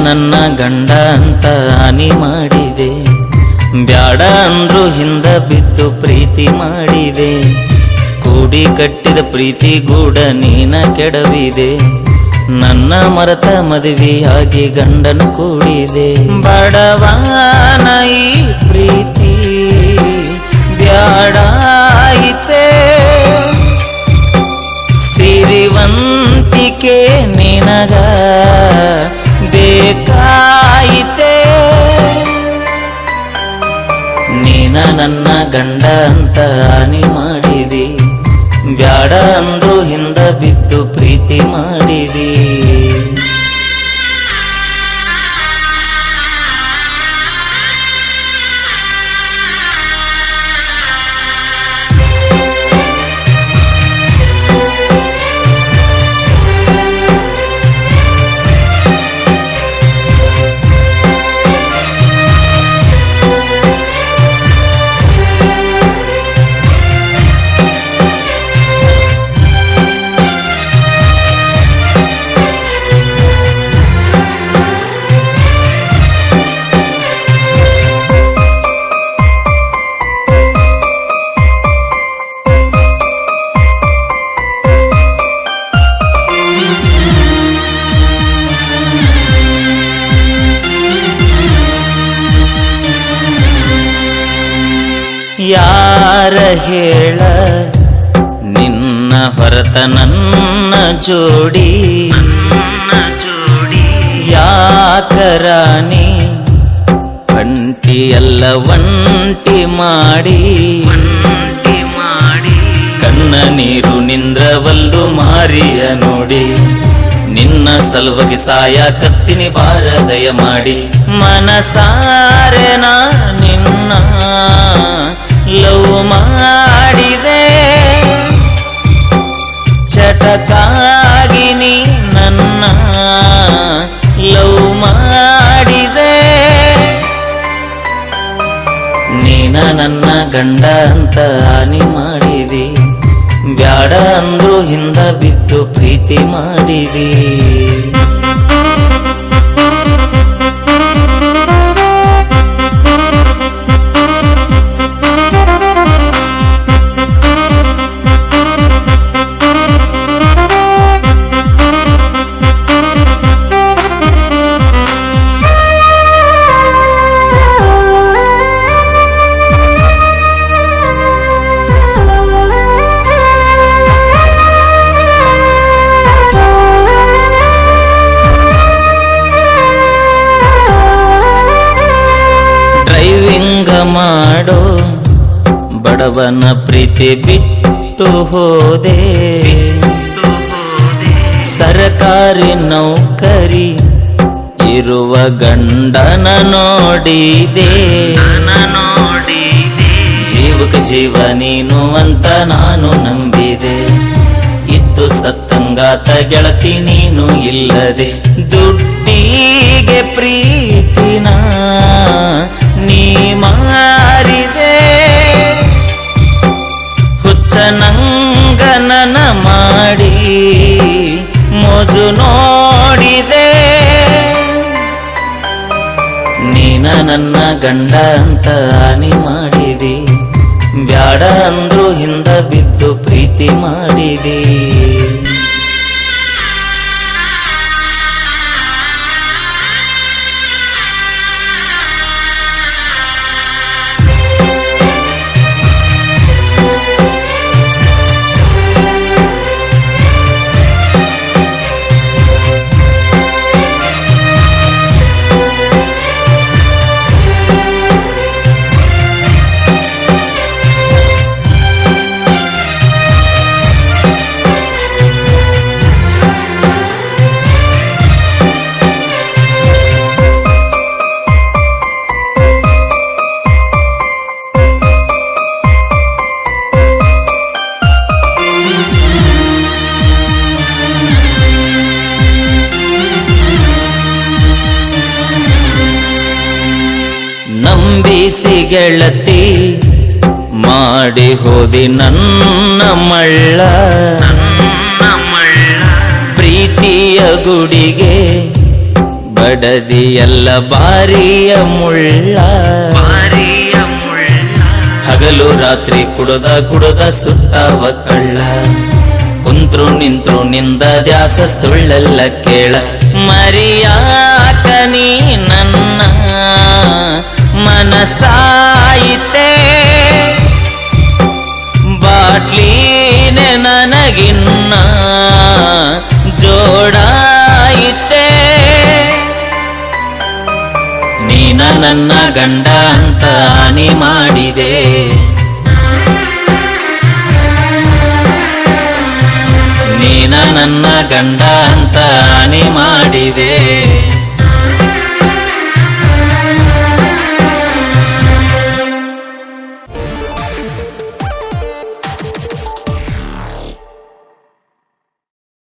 ನನ್ನ ಗಂಡ ಅಂತ ಹಾನಿ ಮಾಡಿದೆ, ಬ್ಯಾಡ ಅಂದ್ರು ಹಿಂದ ಬಿದ್ದು ಪ್ರೀತಿ ಮಾಡಿದೆ, ಕೂಡಿ ಕಟ್ಟಿದ ಪ್ರೀತಿ ಗೂಡ ನೀನ ಕೆಡವಿದೆ, ನನ್ನ ಮರತ ಮದುವೆಯಾಗಿ ಗಂಡನ ಕೂಡಿದೆ. ಬಡವನ ಈ ಪ್ರೀತಿ ಬ್ಯಾಡಾಯಿತೆ, ಸಿರಿವಂತಿಕೆ ನಿನಗ ಬೇಕಾಯಿತೆ, ನೀನ ನನ್ನ ಗಂಡ ಅಂತ ಹಾನಿ ಮಾಡಿದಿ, ಬ್ಯಾಡ ಅಂದ್ರು ಹಿಂದ ಬಿದ್ದು ಪ್ರೀತಿ ಮಾಡಿದಿ. ಯಾರ ಹೇಳ ನಿನ್ನ ಹೊರತ ನನ್ನ ಜೋಡಿ, ಯಾಕರಾಣಿ ಒಂಟಿ ಎಲ್ಲ ಒಂಟಿ ಮಾಡಿ, ಕಣ್ಣ ನೀರು ನಿಂದ್ರವಲ್ದು ಮಾರಿಯ ನೋಡಿ, ನಿನ್ನ ಸಲುವಾಗಿ ಸಾಯಕತ್ತಿನಿ ಬಾರ ದಯ ಮಾಡಿ, ಮನಸಾರೆ ನಾ ನಿನ್ನ ಲವ್ ಮಾಡಿದೆ, ಚಟಕಾಗಿ ನೀ ನನ್ನ ಲವ್ ಮಾಡಿದೆ, ನೀನ ನನ್ನ ಗಂಡ ಅಂತ ಹಾನಿ ಮಾಡಿದಿ, ಬ್ಯಾಡ ಅಂದ್ರು ಹಿಂದ ಬಿದ್ದು ಪ್ರೀತಿ ಮಾಡಿದಿ. ಮಾಡೋ ಬಡವನ ಪ್ರೀತಿ ಬಿಟ್ಟು ಹೋದೆ, ಸರ್ಕಾರಿ ನೌಕರಿ ಇರುವ ಗಂಡನ ನೋಡಿದೆ, ಜೀವಕ್ಕೆ ಜೀವ ನೀನು ಅಂತ ನಾನು ನಂಬಿದೆ, ಇದ್ದು ಸತ್ತಂಗಾತ ಗೆಳತಿ ನೀನು ಇಲ್ಲದೆ, ದುಡ್ಡಿಗೆ ಪ್ರೀತಿನ ನೀ ಮಾರಿದೆ, ಹುಚ್ಚನಂಗನನ ಮಾಡಿ ಮೋಜು ನೋಡಿದೆ, ನೀನ ನನ್ನ ಗಂಡ ಅಂತ ಹಾನಿ ಮಾಡಿದಿ, ಬ್ಯಾಡ ಅಂದ್ರು ಹಿಂದ ಬಿದ್ದು ಪ್ರೀತಿ ಮಾಡಿದಿ. ನಂಬಿಸಿ ಗೆಳತಿ ಮಾಡಿ ಹೋದಿ ನನ್ನ ಮಳ್ಳ, ಪ್ರೀತಿಯ ಗುಡಿಗೆ ಬಡದಿ ಎಲ್ಲ ಬಾರಿಯ ಮುಳ್ಳ ಹಗಲು ರಾತ್ರಿ ಕುಡದ ಸುಟ್ಟವ ಕಳ್ಳ ಕುಂತ್ರು ನಿಂತ್ರು ನಿಂದ ದ್ಯಾಸ ಸುಳ್ಳೆಲ್ಲ ಕೇಳ ಮರಿಯಾಕ ನೀ ನನ್ನ ಮನಸಾಯಿತೆ ಬಾಟ್ಲೀನೆ ನನಗಿನ್ನ ಜೋಡಾಯಿತೆ ನೀನ ನನ್ನ ಗಂಡ ಅಂತ ಹಾನಿ ಮಾಡಿದೆ ನೀನ ನನ್ನ ಗಂಡ ಅಂತ ಹಾನಿ ಮಾಡಿದೆ